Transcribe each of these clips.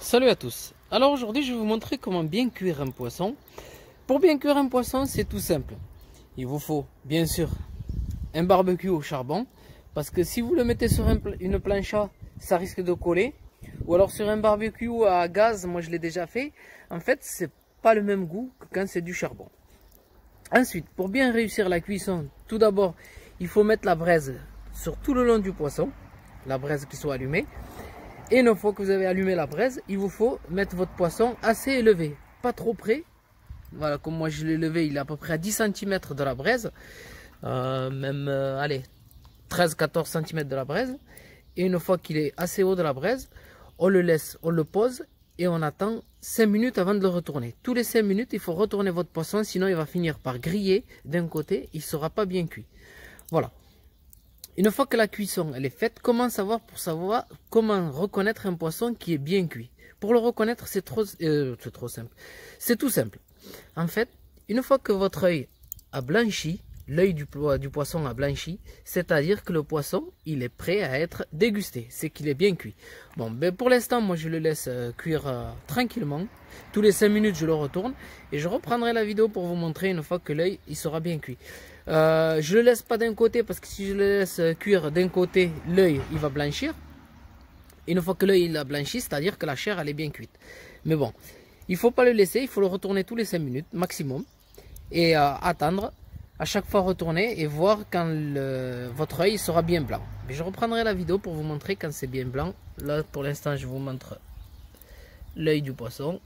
Salut à tous. Alors aujourd'hui je vais vous montrer comment bien cuire un poisson. Pour bien cuire un poisson c'est tout simple. Il vous faut bien sûr un barbecue au charbon. Parce que si vous le mettez sur une plancha ça risque de coller. Ou alors sur un barbecue à gaz, moi je l'ai déjà fait. En fait c'est pas le même goût que quand c'est du charbon. Ensuite pour bien réussir la cuisson, tout d'abord il faut mettre la braise sur tout le long du poisson. La braise qui soit allumée. Et une fois que vous avez allumé la braise, il vous faut mettre votre poisson assez élevé, pas trop près. Voilà, comme moi je l'ai levé, il est à peu près à 10 cm de la braise. Allez, 13-14 cm de la braise. Et une fois qu'il est assez haut de la braise, on le laisse, on le pose et on attend 5 minutes avant de le retourner. Tous les 5 minutes, il faut retourner votre poisson, sinon il va finir par griller d'un côté, il ne sera pas bien cuit. Voilà. Une fois que la cuisson elle est faite, comment savoir comment reconnaître un poisson qui est bien cuit? Pour le reconnaître, c'est trop simple. C'est tout simple. En fait, une fois que votre œil a blanchi, l'œil du poisson a blanchi, c'est-à-dire que le poisson, il est prêt à être dégusté, c'est qu'il est bien cuit. Bon, ben pour l'instant, moi je le laisse cuire tranquillement. Tous les 5 minutes, je le retourne et je reprendrai la vidéo pour vous montrer une fois que l'œil il sera bien cuit. Je le laisse pas d'un côté parce que si je le laisse cuire d'un côté, l'œil il va blanchir. Une fois que l'œil il a blanchi, c'est-à-dire que la chair elle est bien cuite. Mais bon, il faut pas le laisser, il faut le retourner tous les 5 minutes maximum et attendre. À chaque fois retourner et voir quand votre œil sera bien blanc. Mais je reprendrai la vidéo pour vous montrer quand c'est bien blanc. Là pour l'instant je vous montre l'œil du poisson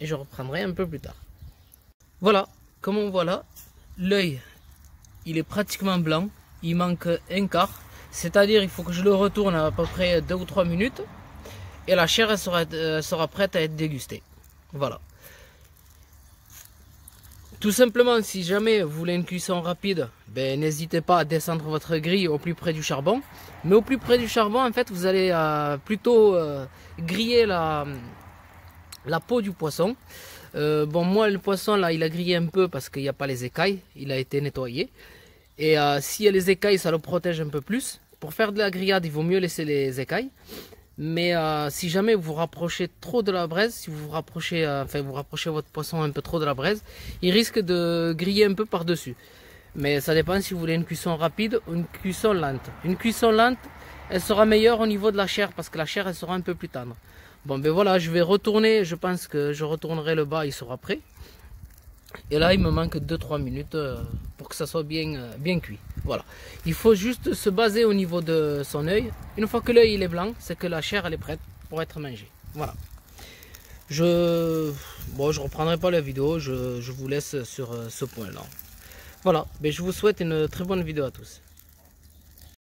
et je reprendrai un peu plus tard. Voilà, comme on voit là, l'œil il est pratiquement blanc, il manque un quart, c'est-à-dire il faut que je le retourne à peu près 2 ou 3 minutes et la chair elle sera prête à être dégustée. Voilà. Tout simplement, si jamais vous voulez une cuisson rapide, ben, n'hésitez pas à descendre votre grille au plus près du charbon. Mais au plus près du charbon, en fait, vous allez plutôt griller la peau du poisson. Bon, moi, le poisson, là, il a grillé un peu parce qu'il n'y a pas les écailles. Il a été nettoyé. Et s'il y a les écailles, ça le protège un peu plus. Pour faire de la grillade, il vaut mieux laisser les écailles. Mais si jamais vous vous rapprochez trop de la braise, si vous vous rapprochez, vous rapprochez votre poisson un peu trop de la braise, il risque de griller un peu par-dessus. Mais ça dépend si vous voulez une cuisson rapide ou une cuisson lente. Une cuisson lente, elle sera meilleure au niveau de la chair parce que la chair elle sera un peu plus tendre. Bon ben voilà, je vais retourner, je pense que je retournerai le bas, il sera prêt. Et là il me manque 2-3 minutes pour que ça soit bien cuit. Voilà. Il faut juste se baser au niveau de son œil. Une fois que l'œil est blanc, c'est que la chair elle est prête pour être mangée. Voilà. Je reprendrai pas la vidéo, je vous laisse sur ce point là. Voilà, mais je vous souhaite une très bonne vidéo à tous.